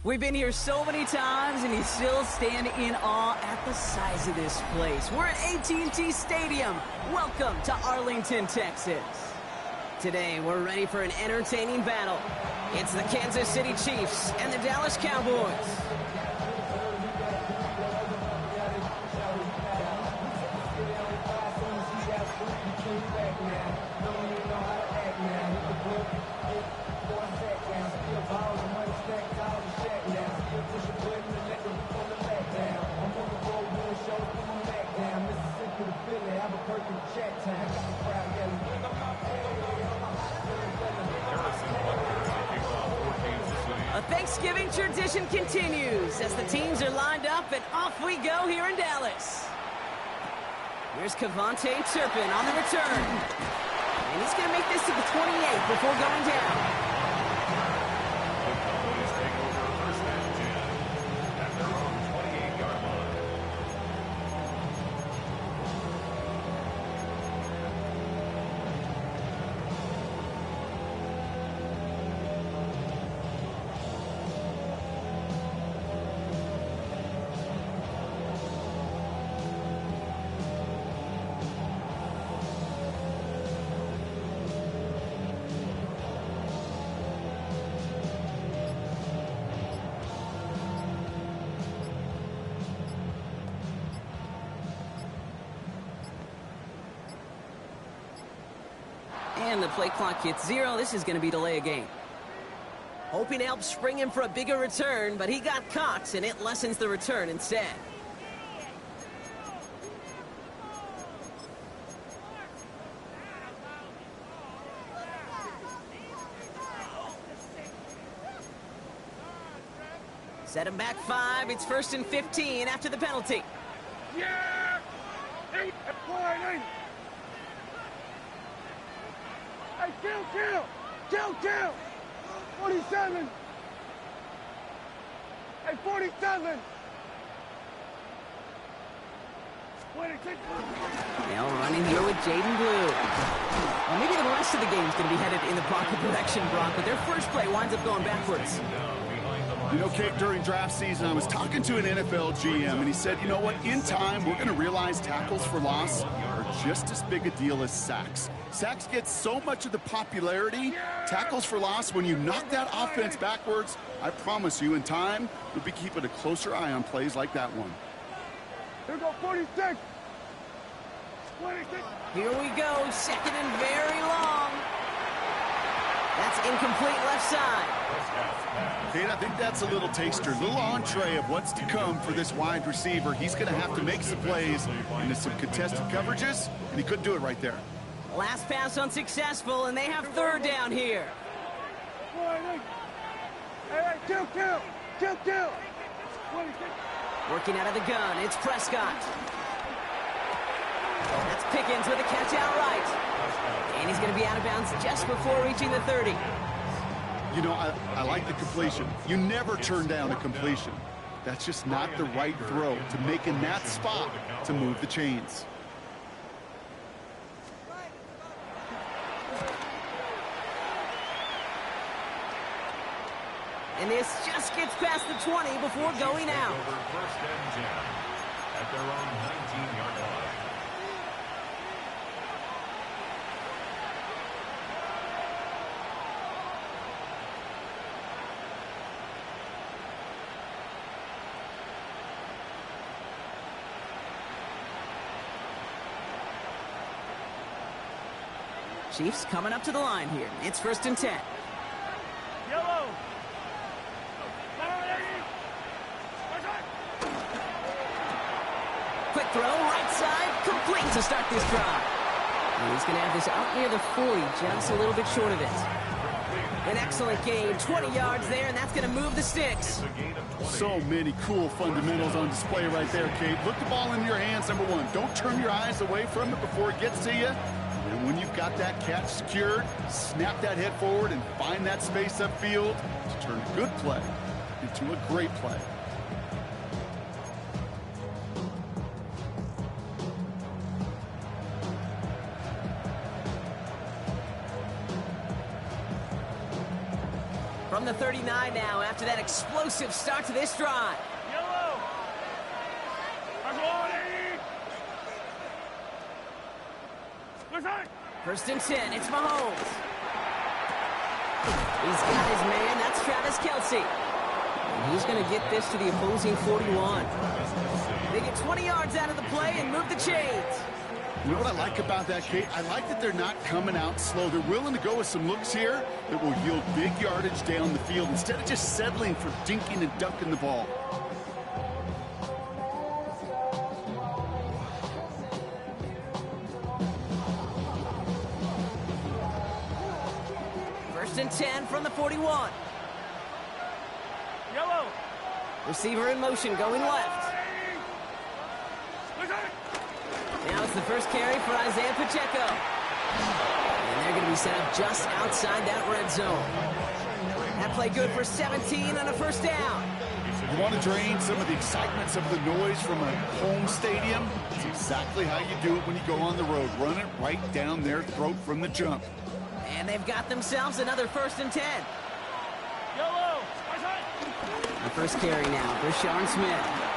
We've been here so many times, and you still stand in awe at the size of this place. We're at AT&T Stadium. Welcome to Arlington, Texas. Today, we're ready for an entertaining battle. It's the Kansas City Chiefs and the Dallas Cowboys. Thanksgiving tradition continues as the teams are lined up, and off we go here in Dallas. Here's Kevontae Turpin on the return. And he's going to make this to the 28 before going down. And the play clock hits 0. This is going to be delay a game. Hoping to help spring him for a bigger return, but he got caught, and it lessens the return instead. Set him back 5. It's 1st and 15 after the penalty. Yeah! 8, 8. Hey, kill! 47! Hey, 47! 26! Now running here with Jaden Blue. Well, maybe the rest of the game is going to be headed in the pocket direction, Brock, but their first play winds up going backwards. You know, Kate, during draft season, I was talking to an NFL GM, and he said, you know what, in time, we're going to realize tackles for loss are just as big a deal as sacks. Sacks get so much of the popularity. Tackles for loss, when you knock that offense backwards, I promise you, in time, we'll be keeping a closer eye on plays like that one. Here we go, 46! 26! Here we go, 2nd and very long. That's incomplete left side. Kate, I think that's a little taster, a little entree of what's to come for this wide receiver. He's going to have to make some plays into some contested coverages, and he couldn't do it right there. Last pass unsuccessful, and they have 3rd down here. Hey, kill! 26! Working out of the gun, it's Prescott. That's Pickens with a catch outright. And he's going to be out of bounds just before reaching the 30. You know, I like the completion. You never turn down a completion. That's just not the right throw to make in that spot to move the chains. And this just gets past the 20 before going out. First and 10 at their own 19-yard line. Chiefs coming up to the line here. It's 1st and 10. Yellow! Quick throw, right side, complete to start this drive. And he's going to have this out near the 40, just a little bit short of it. An excellent gain, 20 yards there, and that's going to move the sticks. So many cool fundamentals on display right there, Kate. Look the ball in your hands, number 1. Don't turn your eyes away from it before it gets to you. And when you've got that catch secured, snap that head forward and find that space upfield to turn a good play into a great play. From the 39 now, after that explosive start to this drive. Yellow. I'm going. Listen. First and 10, it's Mahomes. He's got his man, that's Travis Kelce. And he's going to get this to the opposing 41. They get 20 yards out of the play and move the chains. You know what I like about that, Kate? I like that they're not coming out slow. They're willing to go with some looks here that will yield big yardage down the field instead of just settling for dinking and dunking the ball. First and 10 from the 41. Yellow. Receiver in motion, going left. Listen. Now it's the first carry for Isaiah Pacheco. And they're going to be set up just outside that red zone. That play good for 17 on a first down. You want to drain some of the excitement, some of the noise from a home stadium? It's exactly how you do it when you go on the road. Run it right down their throat from the jump. And they've got themselves another first and 10. Yellow. The first carry now for Sean Smith.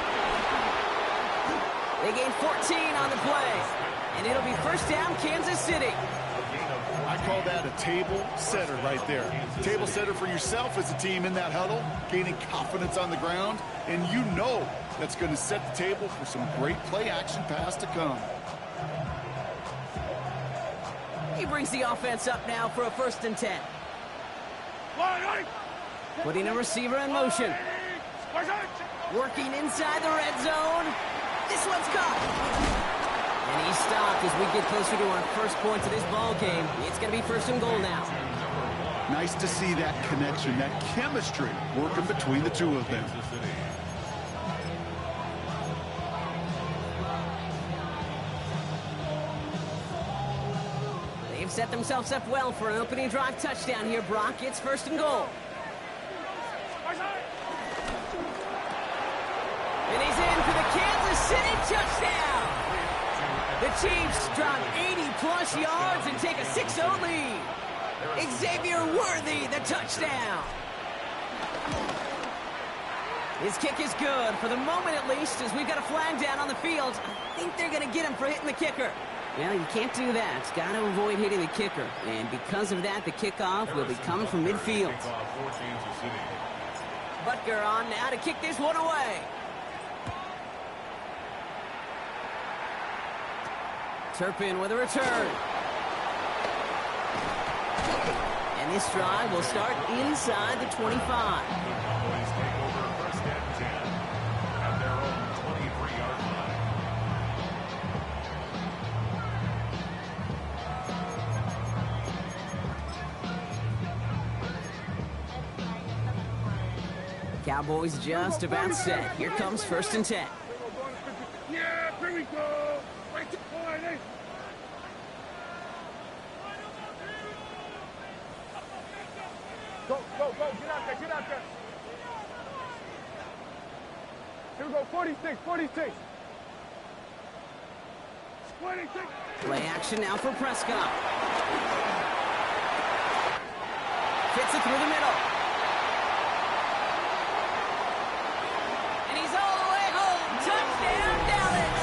They gain 14 on the play. And it'll be first down, Kansas City. I call that a table setter right there. Table setter for yourself as a team in that huddle, gaining confidence on the ground, and you know that's going to set the table for some great play action pass to come. He brings the offense up now for a first and 10. Putting a receiver in motion. Working inside the red zone. This one's caught. And he's stopped as we get closer to our first point of this ball game. It's going to be first and goal now. Nice to see that connection, that chemistry working between the two of them. They've set themselves up well for an opening drive touchdown here, Brock. It's first and goal. And he's in for the Kansas City touchdown. The Chiefs drop 80-plus yards and take a 6-0 lead. Xavier Worthy, the touchdown. His kick is good, for the moment at least, as we've got a flag down on the field. I think they're going to get him for hitting the kicker. Well, you can't do that. Got to avoid hitting the kicker. And because of that, the kickoff will be coming from midfield. Butker on now to kick this one away. Turpin with a return. And this drive will start inside the 25. Cowboys just about set. Here comes first and 10. Yeah, here we go. Right to point, eh? Go, go, go. Get out there, get out there. Here we go, 46, 46. 26. Play action now for Prescott. Fits it through the middle. And he's all the way home. Touchdown, Dallas.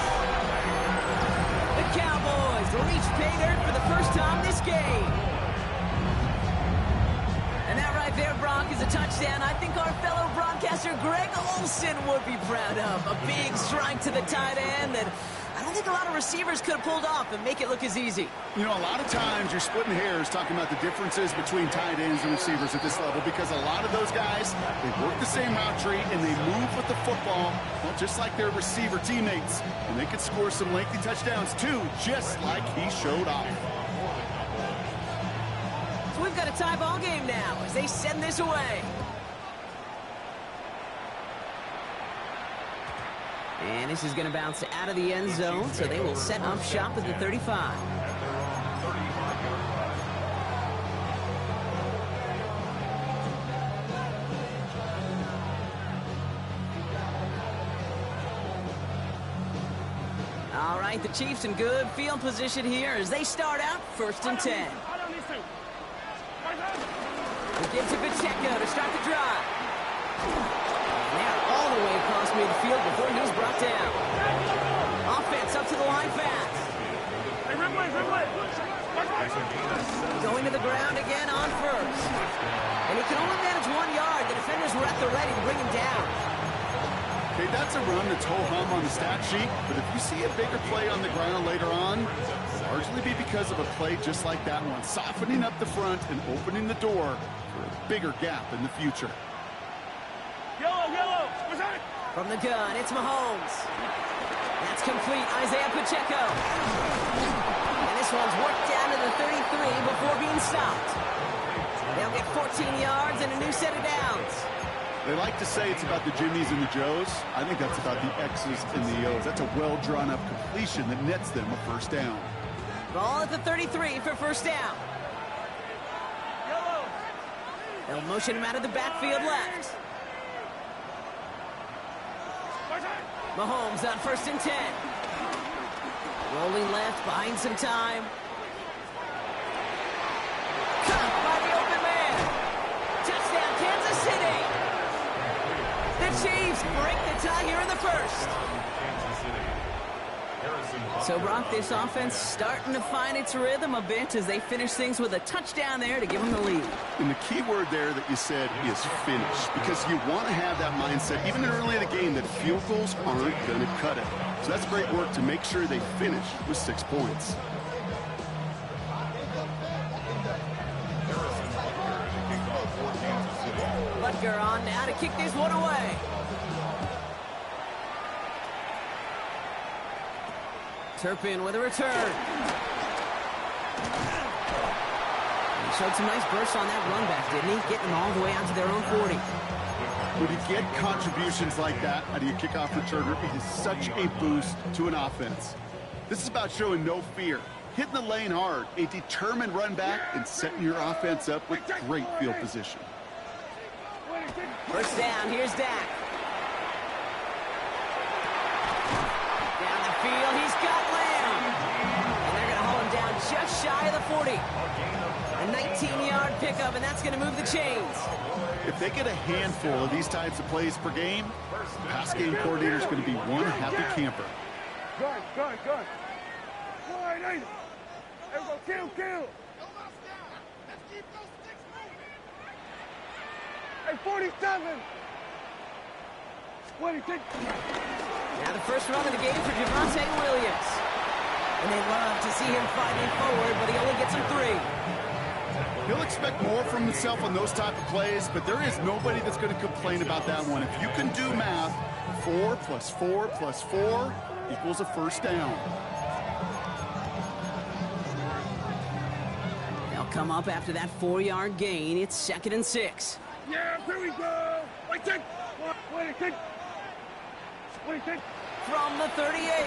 The Cowboys reach pay dirt for the first time this game. And that right there, Brock, is a touchdown I think our fellow broadcaster Greg Olsen would be proud of. A big strike to the tight end that I don't think a lot of receivers could have pulled off and make it look as easy. You know, a lot of times you're splitting hairs talking about the differences between tight ends and receivers at this level because a lot of those guys, they work the same route tree and they move with the football, well, just like their receiver teammates. And they could score some lengthy touchdowns too, just like he showed off. So we've got a tie ball game now as they send this away. And this is going to bounce out of the end zone, so they will set up shop at the 35. All right, the Chiefs in good field position here as they start out first and 10. The gives it Pacheco to start the drive. And they're all the way across midfield before he's brought down. Offense up to the line fast. Hey, red way. Going to the ground again on first. And he can only manage 1 yard. The defenders were at the ready to bring him down. Okay, that's a run that's ho-hum on the stat sheet, but if you see a bigger play on the ground later on, largely be because of a play just like that one, softening up the front and opening the door for a bigger gap in the future. Yellow. What's that? From the gun, it's Mahomes. That's complete. Isaiah Pacheco. And this one's worked down to the 33 before being stopped. They'll get 14 yards and a new set of downs. They like to say it's about the Jimmies and the Joes. I think that's about the X's and the O's. That's a well-drawn-up completion that nets them a first down. Ball at the 33 for first down. Yellow. They'll motion him out of the backfield left. Mahomes on 1st and 10. Rolling left, buying some time. Caught by the open man. Touchdown, Kansas City. The Chiefs break the tie here in the first. So, Brock, this offense starting to find its rhythm a bit as they finish things with a touchdown there to give them the lead. And the key word there that you said is finish, because you want to have that mindset, even early in the game, that field goals aren't going to cut it. So that's great work to make sure they finish with 6 points. Butker on now to kick this one away. Turpin with a return. He showed some nice bursts on that run back, didn't he? Getting them all the way out to their own 40. When you get contributions like that out of your kickoff returner, it is such a boost to an offense. This is about showing no fear, hitting the lane hard, a determined run back, and setting your offense up with great field position. First down, here's Dak. Down the field, he's got Lamb. And they're going to haul him down just shy of the 40. A 19-yard pickup, and that's going to move the chains. If they get a handful of these types of plays per game, the pass game coordinator is going to be one happy camper. Good. Wide, hey. There we go, kill. Hey, 47. 26. Now the first run of the game for Javonte Williams. And they love to see him fighting forward, but he only gets him 3. He'll expect more from himself on those type of plays, but there is nobody that's going to complain about that one. If you can do math, 4 + 4 + 4 equals a first down. They'll come up after that 4-yard gain. It's 2nd and 6. Yeah, here we go. 26. From the 38.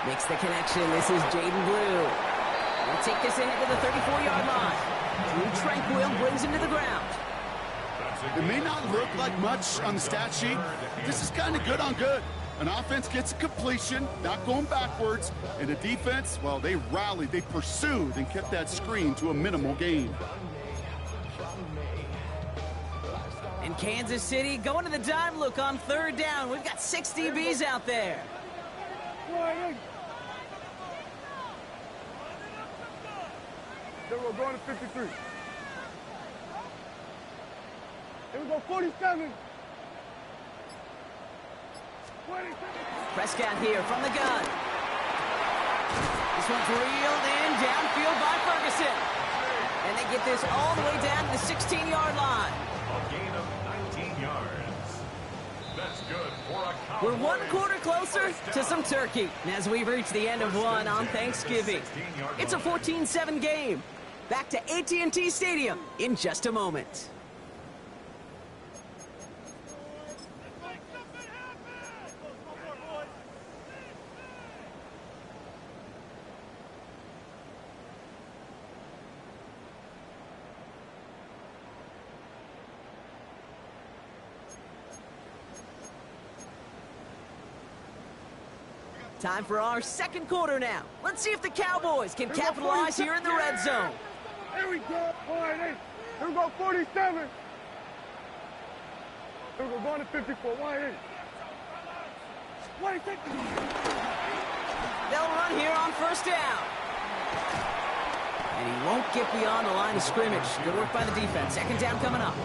Makes the connection. This is Jaden Blue. They'll take this ahead to the 34-yard line. Drew Tranquil brings him to the ground. It may not look like much on the stat sheet, but this is kind of good on good. An offense gets a completion, not going backwards, and the defense, well, they rallied, they pursued, and kept that screen to a minimal gain. And Kansas City going to the dime look on 3rd down. We've got 6 DBs out there. Then we're going to 53. Here we go, 47. 27. Prescott here from the gun. This one's reeled in downfield by Ferguson. And they get this all the way down to the 16-yard line. A gain of 19 yards. That's good for a Cowboys. We're 1 quarter closer to some turkey as we've reached the end of one on Thanksgiving. It's a 14-7 game. Back to AT&T Stadium in just a moment. Time for our 2nd quarter now. Let's see if the Cowboys can capitalize here in the red zone. Here we go. 48. Here we go, 47. Here we go, going to 54. Wide in. Wait, take it. They'll run here on first down. And he won't get beyond the line of scrimmage. Good work by the defense. Second down coming up.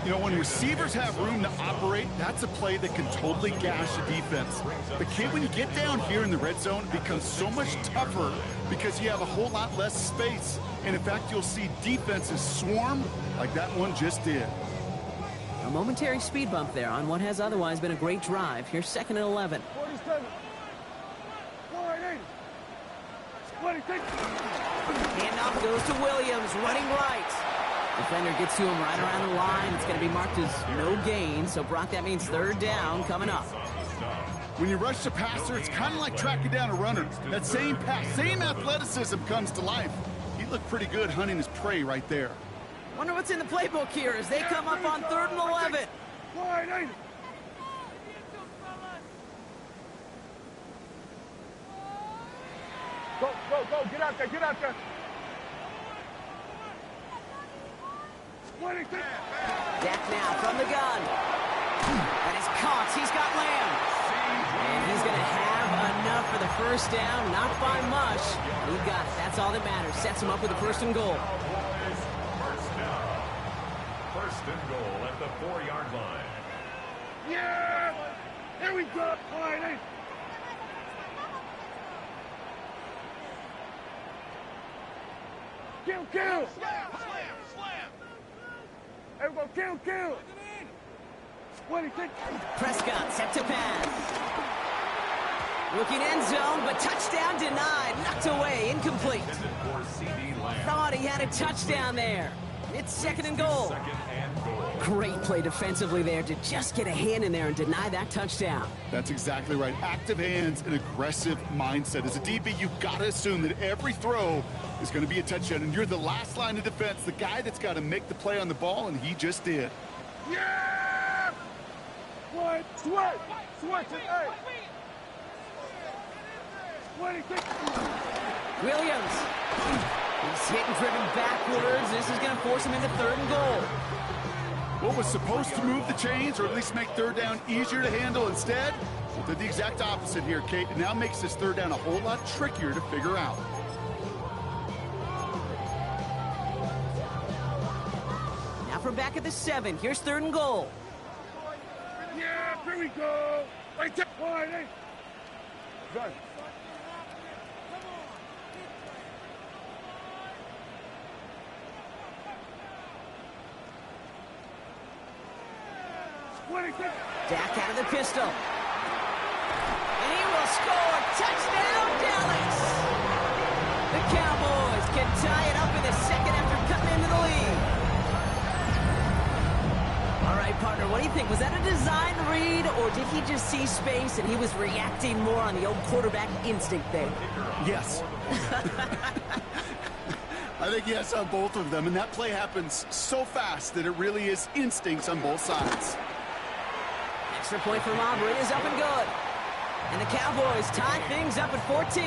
You know, when receivers have room to operate, that's a play that can totally gash a defense. But kid, when you get down here in the red zone, it becomes so much tougher because you have a whole lot less space. And in fact, you'll see defenses swarm like that one just did. A momentary speed bump there on what has otherwise been a great drive. Here's 2nd and 11. 47. Wide in. 26. Handoff goes to Williams, running right. Defender gets to him right around the line. It's going to be marked as no gain. So, Brock, that means third down coming up. When you rush the passer, it's kind of like tracking down a runner. That same pass, same athleticism comes to life. He looked pretty good hunting his prey right there. Wonder what's in the playbook here as they come up on 3rd and 11. Wide in. Go, go, go. Get out there, get out there. 26. Dak now from the gun. And it's caught. He's got Lamb. And he's going to have enough for the first down. Not by much. He got it. That's all that matters. Sets him up with a 1st and goal. First and goal at the 4-yard line. Yeah! Here we go. Wide in. Kill, kill. Here we go, kill, kill. 26. Prescott set to pass. Looking end zone, but touchdown denied. Knocked away. Incomplete. For CD Lamb. Thought he had a touchdown there. It's 2nd and goal. Second and goal. Great play defensively there to just get a hand in there and deny that touchdown. That's exactly right. Active hands and aggressive mindset. As a DB, you've got to assume that every throw is going to be a touchdown, and you're the last line of defense, the guy that's got to make the play on the ball, and he just did. Yeah! What? Sweat! Sweat today! 26. Williams. He's hit and driven backwards. This is going to force him into 3rd and goal. What was supposed to move the chains, or at least make third down easier to handle instead, well, did the exact opposite here, Kate. It now makes this third down a whole lot trickier to figure out. Now from back at the 7. Here's 3rd and goal. Yeah, here we go. Right there. Wide in. Good. Dak out of the pistol. And he will score. Touchdown, Dallas. The Cowboys can tie it up in the 2nd after cutting into the lead. All right, partner, what do you think? Was that a design read, or did he just see space and he was reacting more on the old quarterback instinct there? Yes. I think yes on both of them, and that play happens so fast that it really is instincts on both sides. Extra point from Aubrey is up and good. And the Cowboys tie things up at 14.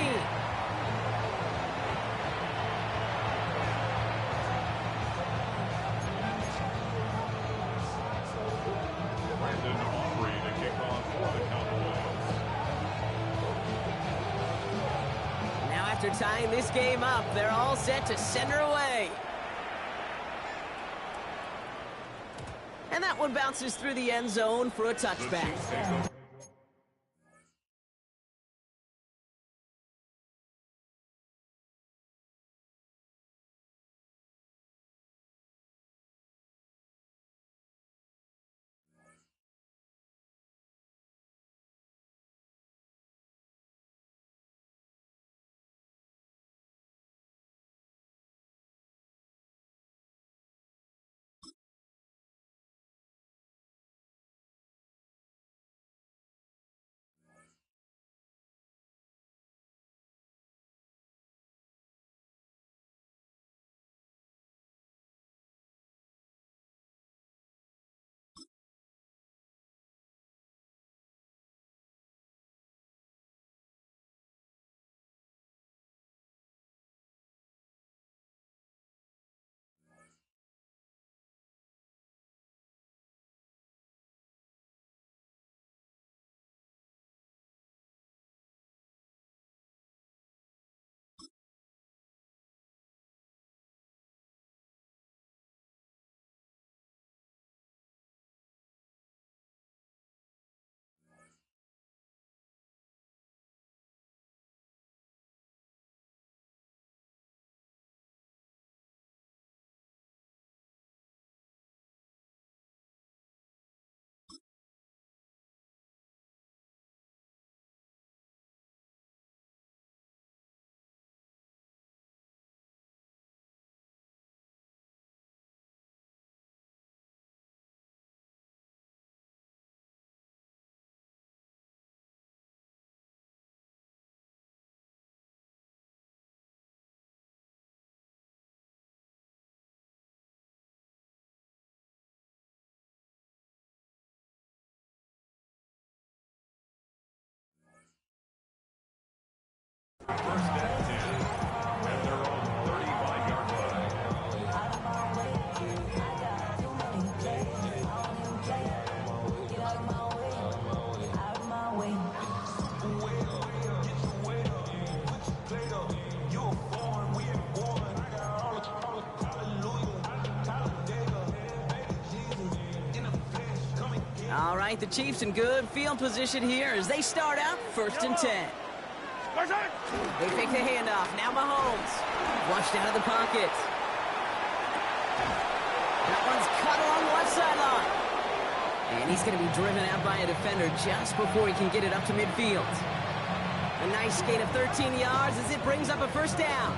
Brandon Aubrey to kick off for the Cowboys. Now after tying this game up, they're all set to send her away. And that one bounces through the end zone for a touchback. All right, the Chiefs in good field position here as they start out 1st and 10. They fake the handoff. Now Mahomes. Flushed out of the pocket. That one's cut along the left sideline. And he's going to be driven out by a defender just before he can get it up to midfield. A nice gain of 13 yards as it brings up a 1st down.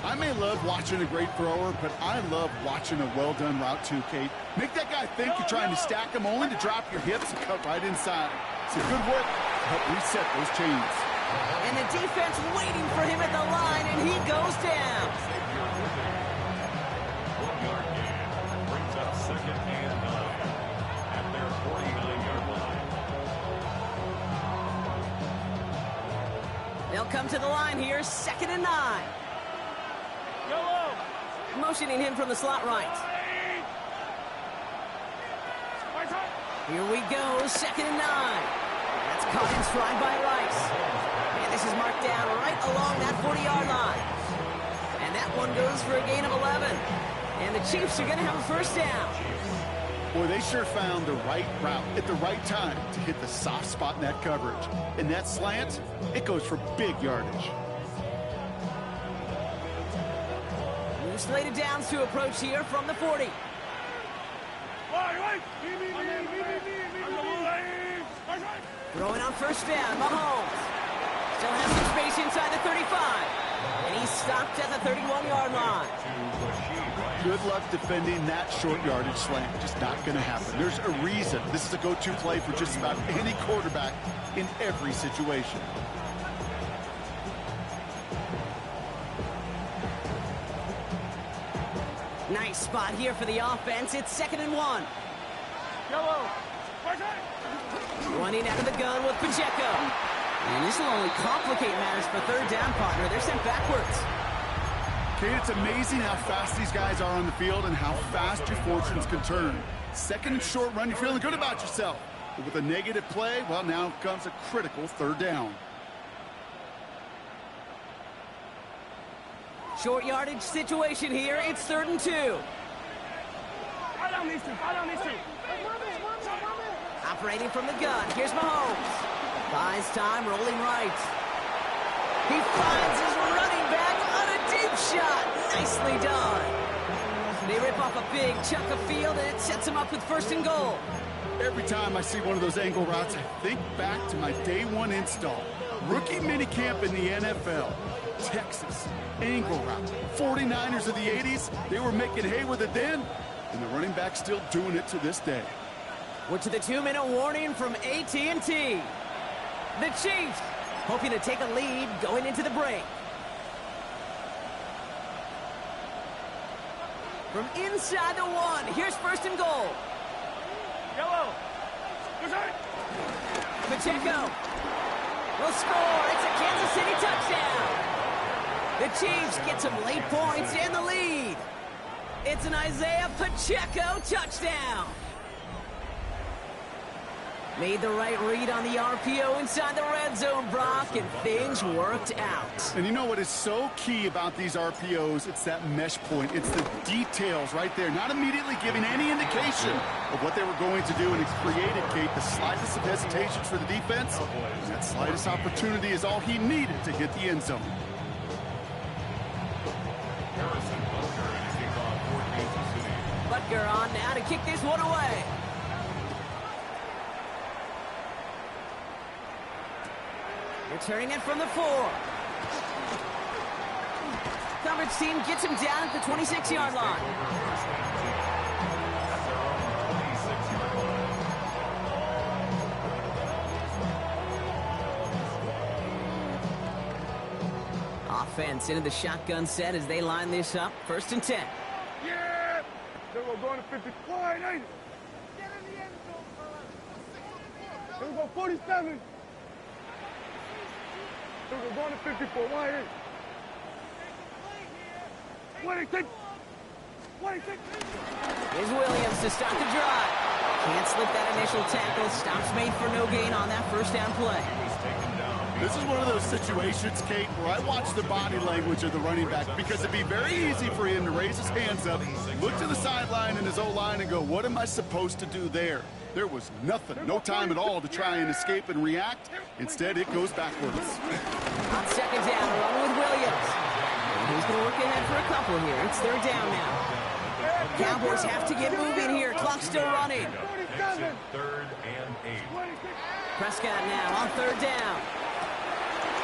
I may love watching a great thrower, but I love watching a well-done route too, Kate. Make that guy think you're trying to stack him only to drop your hips and cut right inside. It's a good work to help reset those chains. And the defense waiting for him at the line, and he goes down. 1-yard gain brings up 2nd and 9 at their 49-yard line. They'll come to the line here, 2nd and 9. Motioning him from the slot right. Here we go, 2nd and 9. That's caught in stride by Rice. And this is marked down right along that 40-yard line. And that one goes for a gain of 11. And the Chiefs are going to have a 1st down. Boy, they sure found the right route at the right time to hit the soft spot in that coverage. And that slant, it goes for big yardage. Slated downs to approach here from the 40. Throwing on 1st down, Mahomes. Still has some space inside the 35. And he's stopped at the 31-yard line. Good luck defending that short yardage slant. Just not going to happen. There's a reason this is a go-to play for just about any quarterback in every situation. Nice spot here for the offense. It's 2nd and 1. Running out of the gun with Pacheco. And this will only complicate matters for 3rd down, partner. They're sent backwards. Kate, it's amazing how fast these guys are on the field and how fast your fortunes can turn. 2nd and short run, you're feeling good about yourself. But with a negative play, well, now comes a critical 3rd down. Short yardage situation here. It's 3rd and 2. Operating from the gun. Here's Mahomes. Buys time, rolling right. He finds his running back on a deep shot. Nicely done. They rip off a big chunk of field, and it sets him up with 1st and goal. Every time I see one of those angle routes, I think back to my day 1 install. Rookie minicamp in the NFL. Texas, angle route. 49ers of the 80s, they were making hay with it then, and the running back's still doing it to this day. We're to the 2-minute warning from AT&T. The Chiefs hoping to take a lead going into the break. From inside the 1, here's 1st and goal. Pacheco will score. It's a Kansas City touchdown. The Chiefs get some late points in the lead. It's an Isaiah Pacheco touchdown. Made the right read on the RPO inside the red zone, Brock, and things worked out. And you know what is so key about these RPOs? It's that mesh point. It's the details right there, not immediately giving any indication of what they were going to do, and it's created, Kate, the slightest of hesitations for the defense. And that slightest opportunity is all he needed to hit the end zone. Butker on now to kick this one away. Returning it from the 4. Coverage team gets him down at the 26-yard line. Offense into the shotgun set as they line this up. 1st and 10. Yeah! Then we're going to 50. Wide, ain't it? Get in the end zone, Then we go 47. Then we're going to 54. Wide, ain't it? 26. 26. Here's Williams to start the drive. Can't slip that initial tackle. Stops made for no gain on that 1st down play. This is one of those situations, Kate, where I watch the body language of the running back because it'd be very easy for him to raise his hands up, look to the sideline and his O-line and go, what am I supposed to do there? There was nothing, no time at all to try and escape and react. Instead, it goes backwards. On second down, run with Williams. And he's going to look ahead for a couple here. It's third down now. Cowboys have to get moving here. Clock's still running. Third and 8. Prescott now on third down.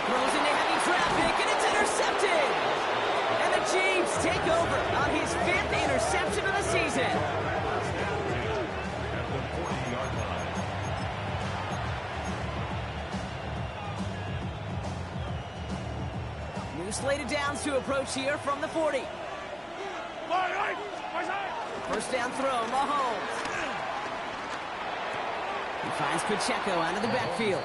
Throws into heavy traffic, and it's intercepted. And the Chiefs take over on his 5th interception of the season. At the 40-yard line. New slated downs to approach here from the 40. First down throw, Mahomes. He finds Pacheco out of the backfield.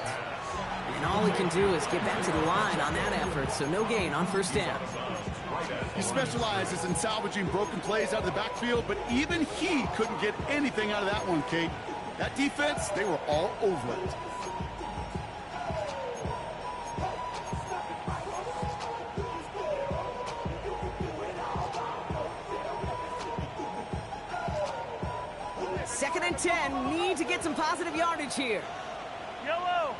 And all he can do is get back to the line on that effort, so no gain on first down. He specializes in salvaging broken plays out of the backfield, but even he couldn't get anything out of that one, Kate. That defense, they were all over it. Second and 10, need to get some positive yardage here. Yellow.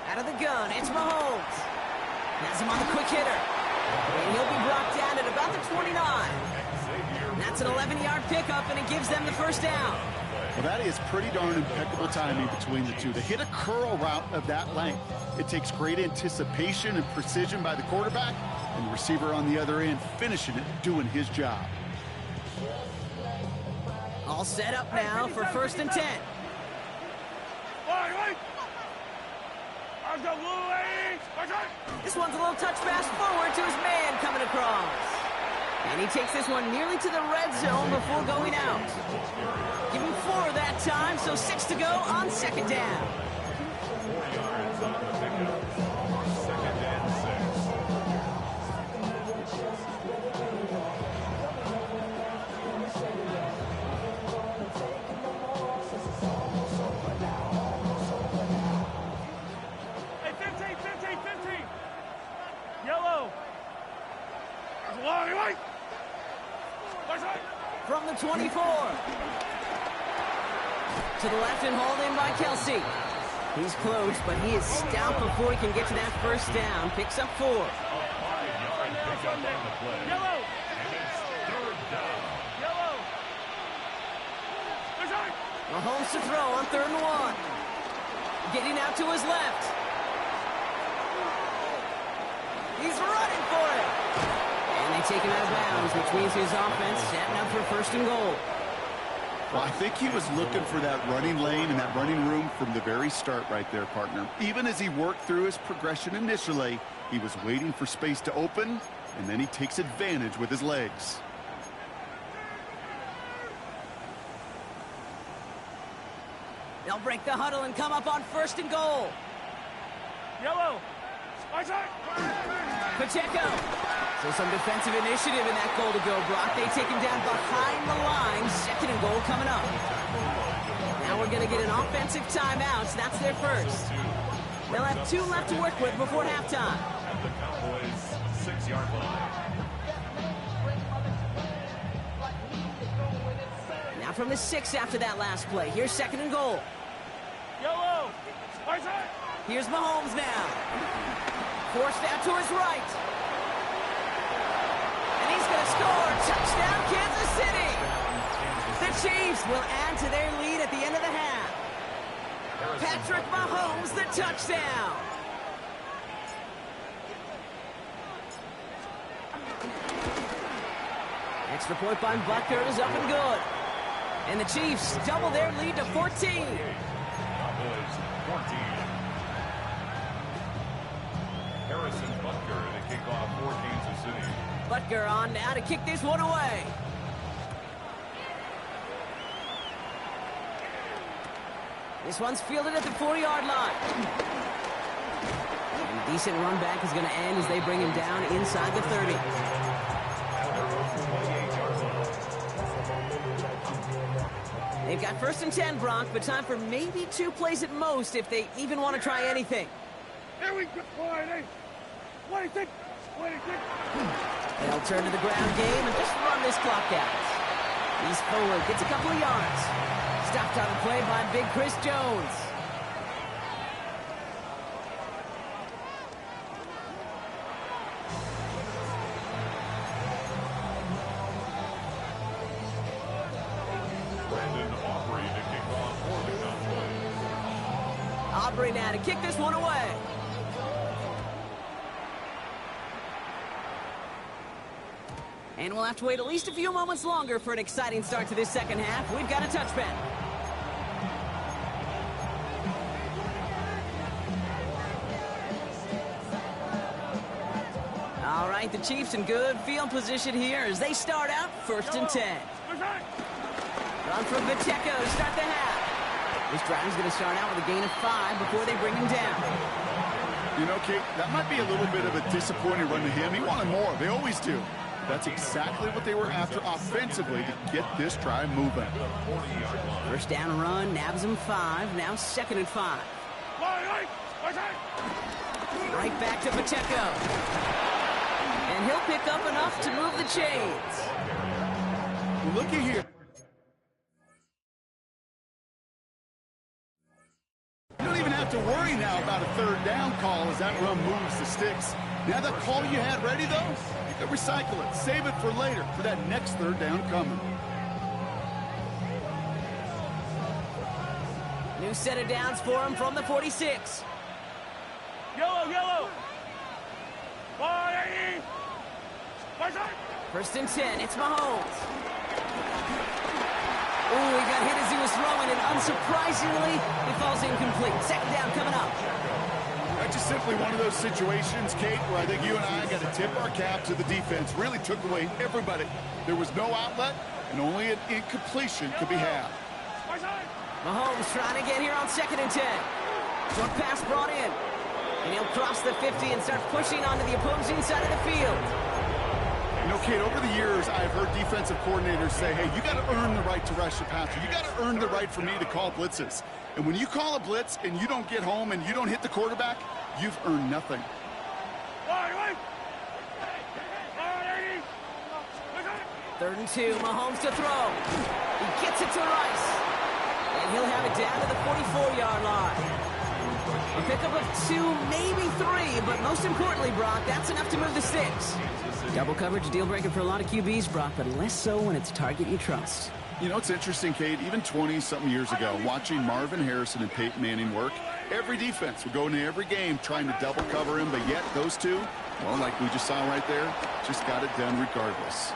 Out of the gun, it's Mahomes. Has him on the quick hitter. And he'll be brought down at about the 29. That's an 11-yard pickup, and it gives them the first down. Well, that is pretty darn impeccable timing between the two. To hit a curl route of that length, it takes great anticipation and precision by the quarterback, and the receiver on the other end finishing it, doing his job. All set up now for first and 10. This one's a little touch pass forward to his man coming across. And he takes this one nearly to the red zone before going out. Give him 4 that time, so 6 to go on second down. 4 yards on the pickup. Second and 15. Yellow. From the 24. To the left and hauled in by Kelsey. He's close, but he is stout before he can get to that first down. Picks up 4.6. 5-yard pickup on the play. Yellow. And it's third down. Yellow. Mahomes to throw on third and 1. Getting out to his left. He's running for it. And they take him out of bounds, which means his offense setting up for first and goal. Well, I think he was looking for that running lane and that running room from the very start right there, partner. Even as he worked through his progression initially, he was waiting for space to open, and then he takes advantage with his legs. They'll break the huddle and come up on first and goal. Yellow. Pacheco. So some defensive initiative in that goal to go, Brock. They take him down behind the line. Second and goal coming up. Now we're going to get an offensive timeout. So that's their first. They'll have 2 left to work with before halftime. At the Cowboys' 6-yard line. Now from the 6 after that last play. Here's second and goal. Yellow. Here's Mahomes now. Forced out to his right. And he's going to score. Touchdown, Kansas City. The Chiefs will add to their lead at the end of the half. Patrick Mahomes, the touchdown. Extra point by Butker is up and good. And the Chiefs double their lead to 14. Cowboys 14. Harrison Butker to kick off for Kansas City. Butker on now to kick this one away. This one's fielded at the 40-yard line. And a decent run back is going to end as they bring him down inside the 30. They've got first and 10, Brock, but time for maybe 2 plays at most if they even want to try anything. Here we go. 26. They'll turn to the ground game and just run this clock out. He's forward, gets a couple of yards. Stopped on the play by big Chris Jones. Aubrey now to kick this one away. And we'll have to wait at least a few moments longer for an exciting start to this second half. We've got a touchback. All right, the Chiefs in good field position here as they start out 1st and 10. Run from Pacheco to start the half. This drive is going to start out with a gain of 5 before they bring him down. You know, Kate, that might be a little bit of a disappointing run to him. He wanted more. They always do. That's exactly what they were after offensively to get this drive moving. First down run, nabs him 5. Now 2nd and 5. Right back to Pacheco. And he'll pick up enough to move the chains. Looky here. You don't even have to worry now about a 3rd down call as that run moves the sticks. Now that call you had ready, though, you can recycle it. Save it for later for that next 3rd down coming. New set of downs for him from the 46. Yellow. 1st and 10. It's Mahomes. Oh, he got hit as he was throwing, and unsurprisingly, he falls incomplete. 2nd down coming up. That's just simply one of those situations, Kate, where I think you and I got to tip our cap to the defense. Really took away everybody. There was no outlet, and only an incompletion could be had. Mahomes trying to get here on 2nd and 10. Short pass brought in. And he'll cross the 50 and start pushing onto the opposing side of the field. You know, Kate, over the years, I've heard defensive coordinators say, hey, you got to earn the right to rush the passer. You got to earn the right for me to call blitzes. And when you call a blitz and you don't get home and you don't hit the quarterback, you've earned nothing. 3rd and 2, Mahomes to throw. He gets it to Rice. And he'll have it down to the 44-yard line. A pickup of 2, maybe 3, but most importantly, Brock, that's enough to move the sticks. Double coverage, a deal breaker for a lot of QBs, Brock, but less so when it's a target you trust. You know, it's interesting, Kate, even 20-something years ago, watching Marvin Harrison and Peyton Manning work, every defense would go into every game trying to double cover him, but yet those two, well, like we just saw right there, just got it done regardless.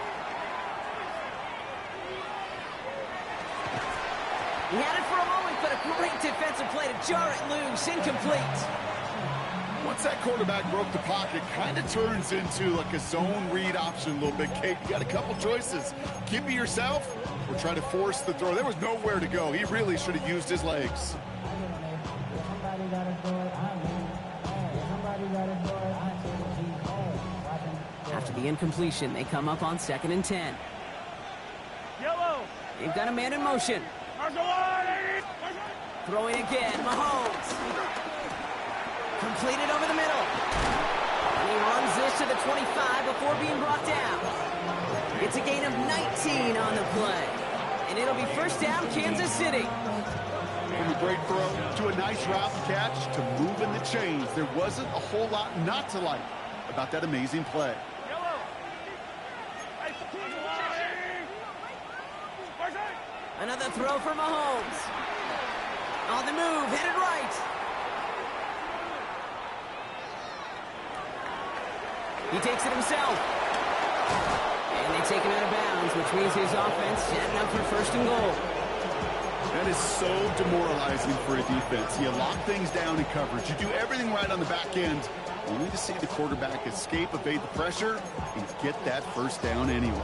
He had it for a moment, but a great defensive play to jar it loose, incomplete. Once that quarterback broke the pocket, kind of turns into like a zone read option a little bit, Kate. You got a couple choices. Keep it yourself or try to force the throw. There was nowhere to go. He really should have used his legs. After the incompletion, they come up on 2nd and 10. They've got a man in motion. Throwing again, Mahomes. Completed over the middle. And he runs this to the 25 before being brought down. It's a gain of 19 on the play. And it'll be 1st down, Kansas City. From a great throw to a nice route catch to moving the chains. There wasn't a whole lot not to like about that amazing play. Another throw for Mahomes. On the move, headed right. He takes it himself. And they take him out of bounds, which means his offense setting up for 1st and goal. That is so demoralizing for a defense. You lock things down in coverage. You do everything right on the back end, only to see the quarterback escape, evade the pressure, and get that 1st down anyway.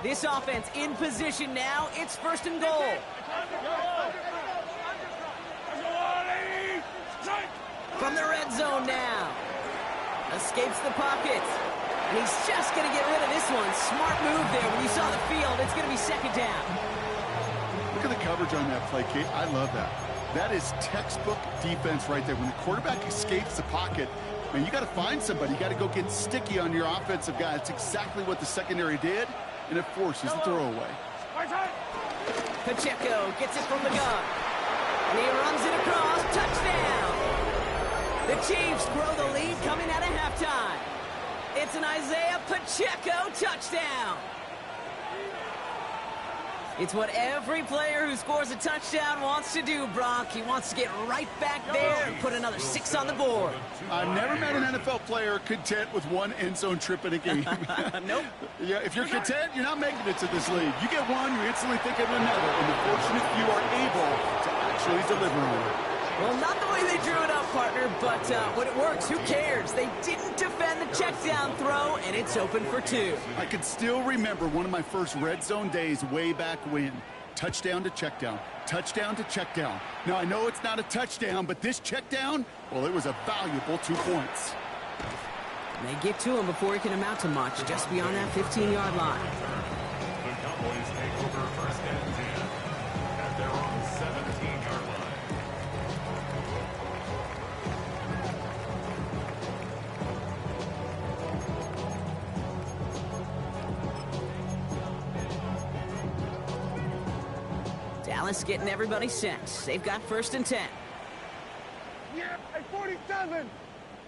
This offense in position now. It's 1st and goal. From the red zone now. Escapes the pocket. And he's just going to get rid of this one. Smart move there. When you saw the field, it's going to be 2nd down. Look at the coverage on that play, Kate. I love that. That is textbook defense right there. When the quarterback escapes the pocket, Man, you got to find somebody. You got to go get sticky on your offensive guy. That's exactly what the secondary did, and it forces the throwaway. Pacheco gets it from the gun. And he runs it across. Touchdown! The Chiefs grow the lead coming out of halftime. It's an Isaiah Pacheco touchdown. It's what every player who scores a touchdown wants to do, Brock. He wants to get right back there and put another 6 on the board. I've never met an NFL player content with one end zone trip in a game. Nope. Yeah, if you're content, you're not making it to this league. You get one, you instantly think of another, and the fortunate few are able to actually deliver on it. Well, not the way they drew it up, partner, but when it works, who cares? They didn't defend the check down throw, and it's open for 2. I can still remember one of my first red zone days way back when. Touchdown to check down. Touchdown to check down. Now, I know it's not a touchdown, but this check down, well, it was a valuable 2 points. They get to him before he can amount to much, just beyond that 15-yard line. The Cowboys take over first and 10 at their own 17-yard line. Dallas getting everybody set. They've got first and 10. Yeah, at 47.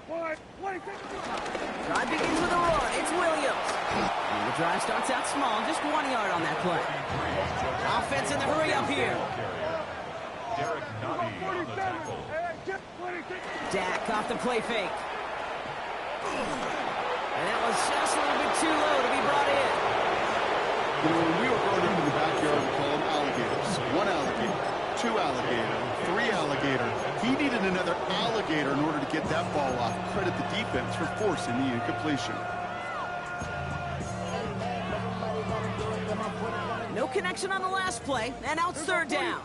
What? Drive begins with a roar. It's Williams. And the drive starts out small, just 1 yard on that play. Offense in the hurry up here. Derek Nobby on the tackle. Dak off the play fake. And that was just a little bit too low to be brought in. You know, when we were brought into the backyard, we call them alligators. 1 alligator, 2 alligator, 3 alligator. He needed another alligator in order to get that ball off. Credit the defense for forcing the incompletion. No connection on the last play, and now it's third down.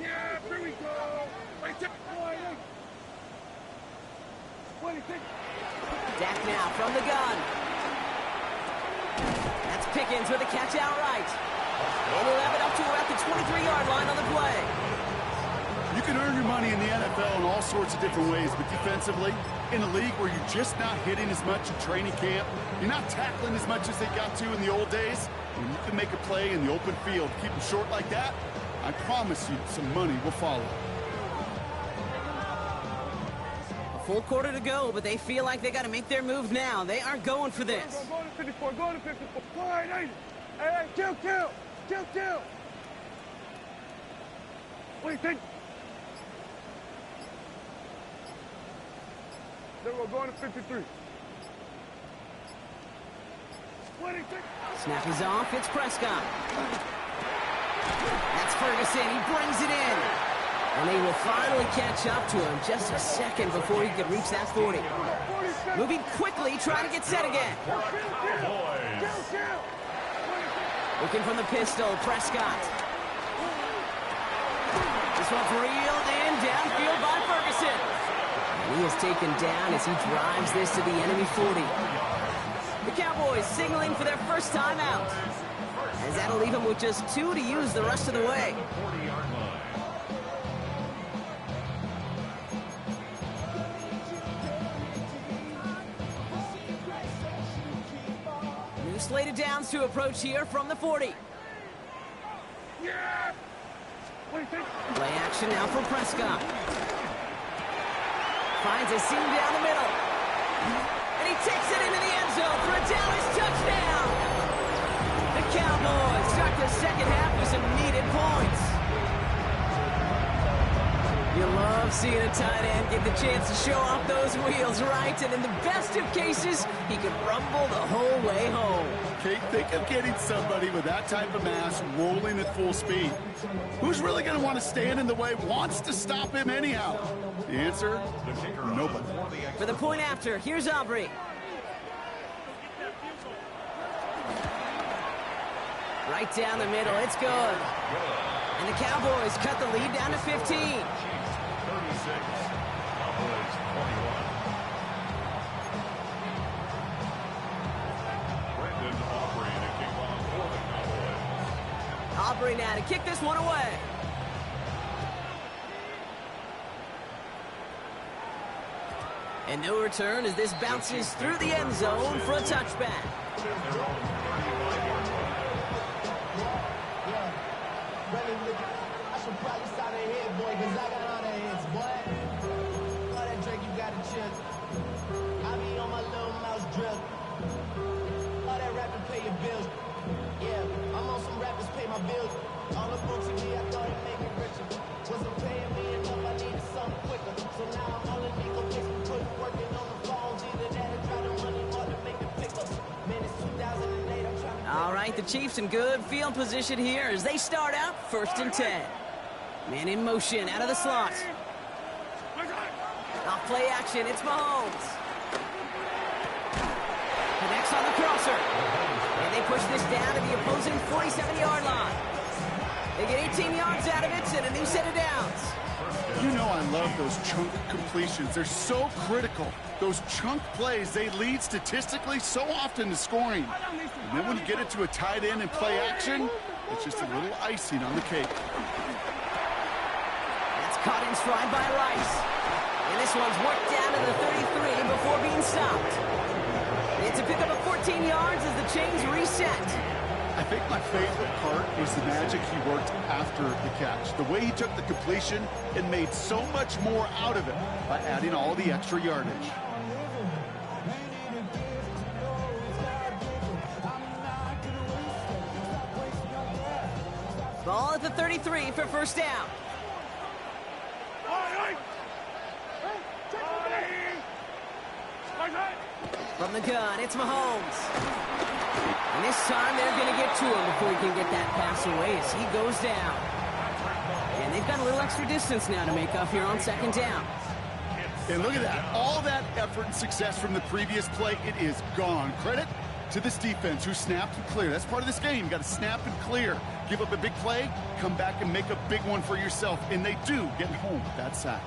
Yeah, here we go. Right there. Dak now from the gun. That's Pickens with a catch outright. And he'll have it up to about the 23-yard line on the play. You can earn your money in the NFL in all sorts of different ways, but defensively, in a league where you're just not hitting as much in training camp, you're not tackling as much as they got to in the old days, when you can make a play in the open field, keep them short like that, I promise you some money will follow. A full quarter to go, but they feel like they got to make their move now. They are going for this. Go to 54, go to 54. Hey, kill. What do you think? Then we're going to 53. What do you think? Snap is off. It's Prescott. That's Ferguson. He brings it in. And they will finally catch up to him just a second before he could reach that 40. Moving quickly, trying to get set again. Looking from the pistol, Prescott. This one's reeled in, downfield by Ferguson. He is taken down as he drives this to the enemy 40. The Cowboys signaling for their first time out, as that'll leave them with just 2 to use the rest of the way. New slated downs to approach here from the 40. Yeah! What do you think? Play action now for Prescott. Finds a seam down the middle. And he takes it into the end zone for a Dallas touchdown. The Cowboys start the second half with some needed points. You love seeing a tight end get the chance to show off those wheels, right? And in the best of cases, he could rumble the whole way home. Okay, think of getting somebody with that type of mass rolling at full speed. Who's really going to want to stand in the way, wants to stop him anyhow? The answer? Nobody. For the point after, here's Aubrey. Right down the middle, it's good. And the Cowboys cut the lead down to 15. 36, Cowboys 21. Brendan Aubrey to kick off for the Cowboys. Aubrey now to kick this one away. And no return as this bounces through the end zone for a touchback. I should probably sign a hit, boy, because I got all the hits, boy. All that Drake, you got to chip. I be on my little mouse drip. All that rapping, pay your bills. Yeah, I'm on some rappers, pay my bills. All the on TV, I thought it'd make me richer. Wasn't paying me enough, I needed something quicker. So now I'm all in Nico Picks, working on the phones. Either that or try to money hard to make the pickups. Man, it's 2008, I'm trying to... All right, the Chiefs in good field position here as they start out 1st and 10. Man in motion, out of the slot. Off play action, it's Mahomes. Connects on the crosser. And they push this down to the opposing 47-yard line. They get 18 yards out of it and a new set of downs. You know I love those chunk completions. They're so critical. Those chunk plays, they lead statistically so often to scoring. And then when you get it to a tight end and play action, it's just a little icing on the cake. That's caught in stride by Rice. And this one's worked down to the 33 before being stopped. It's a pickup of 14 yards as the chains reset. I think my favorite part was the magic he worked after the catch. The way he took the completion and made so much more out of it by adding all the extra yardage. Ball at the 33 for first down. From the gun, it's Mahomes. And this time they're going to get to him before he can get that pass away as he goes down. And they've got a little extra distance now to make up here on 2nd down. And look at that. All that effort and success from the previous play, it is gone. Credit to this defense who snapped and cleared. That's part of this game. You got to snap and clear. Give up a big play, come back and make a big one for yourself. And they do get home with that sack.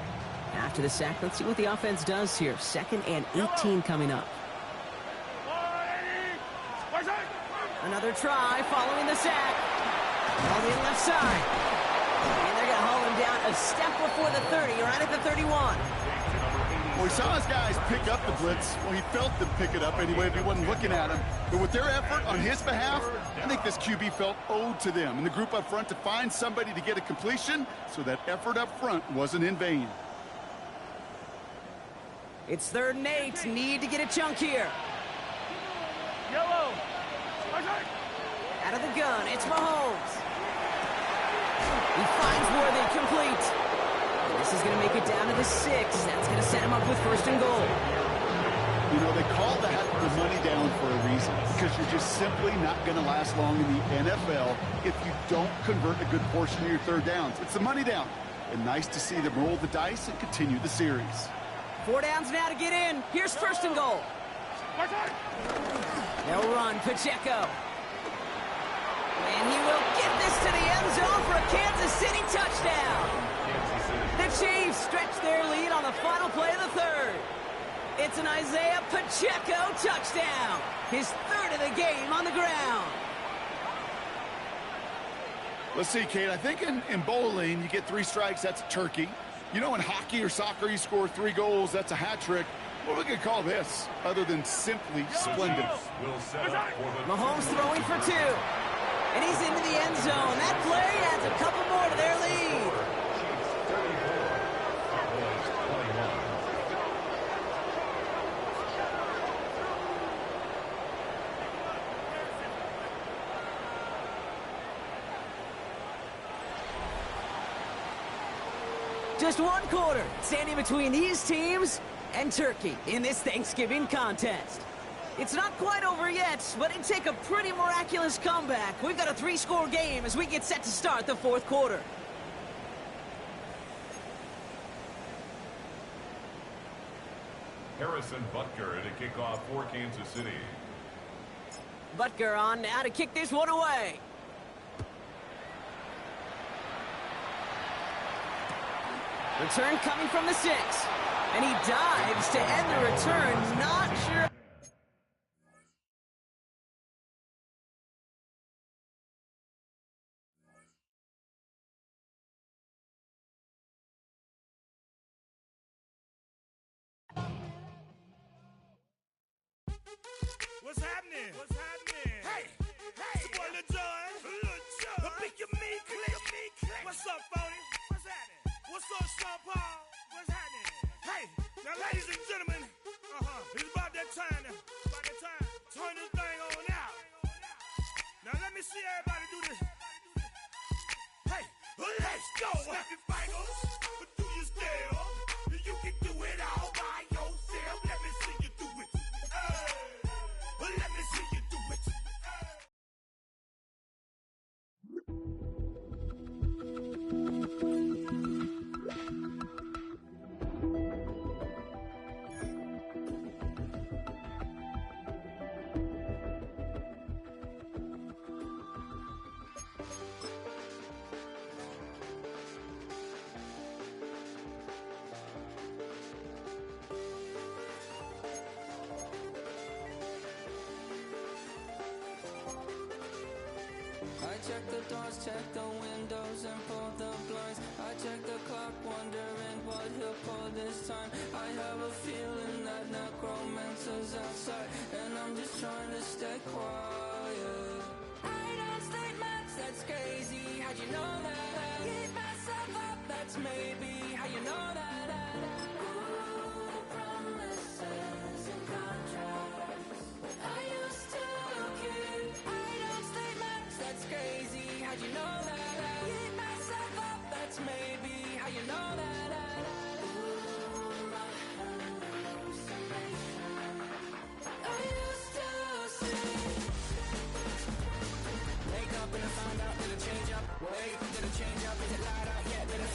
After the sack, let's see what the offense does here. 2nd and 18 coming up. Another try following the sack. On the left side. And they're going to haul him down a step before the 30, right at the 31. Well, we saw his guys pick up the blitz. Well, he felt them pick it up anyway if he wasn't looking at him. But with their effort on his behalf, I think this QB felt owed to them and the group up front to find somebody to get a completion so that effort up front wasn't in vain. It's 3rd and 8. Need to get a chunk here. Yellow. Out of the gun, it's Mahomes. He finds Worthy complete. And this is going to make it down to the 6. That's going to set him up with 1st and goal. You know, they call that the money down for a reason, because you're just simply not going to last long in the NFL if you don't convert a good portion of your 3rd downs. It's the money down. And nice to see them roll the dice and continue the series. 4 downs now to get in. Here's 1st and goal. They'll run Pacheco. And he will get this to the end zone for a Kansas City touchdown. The Chiefs stretch their lead on the final play of the 3rd. It's an Isaiah Pacheco touchdown. His 3rd of the game on the ground. Let's see, Kate. I think in bowling, you get 3 strikes, that's a turkey. You know, in hockey or soccer, you score 3 goals, that's a hat trick. What we could call this, other than simply splendid. Mahomes throwing for 2. And he's into the end zone. That play adds a couple more to their lead. Just 1 quarter standing between these teams and Turkey in this Thanksgiving contest. It's not quite over yet, but it'd take a pretty miraculous comeback. We've got a 3-score game as we get set to start the 4th quarter. Harrison Butker to kick off for Kansas City. Butker on now to kick this one away. Return coming from the 6. And he dives to end the return. Not sure. What's happening? What's happening? Hey, hey, it's your boy Lil Jon. Lil Jon. The Big You Me Click. What's up, Phony? What's happening? What's up, Sean Paul? What's happening? Hey, now ladies and gentlemen, it's about that time now. About that time. Turn this thing on out. Now let me see everybody do this. Hey, let's go. Snap your fingers, but do you still? You can do it all by yourself. Let me see you do it. Let me see you do it. I check the doors, check the windows, and pull the blinds. I check the clock, wondering what he'll pull this time. I have a feeling that necromancer's outside, and I'm just trying to stay quiet. I don't state much, that's crazy. How'd you know that? Keep myself up, that's maybe how you know that. Ooh, promises and contracts. I used to keep. I don't state much, that's crazy. How'd you know that? Keep myself up, that's maybe how you know that. Ooh, my hallucination. I used to say. Wake up and I found out, did it change up? Wait, did it change up? Is it light out yet? Did it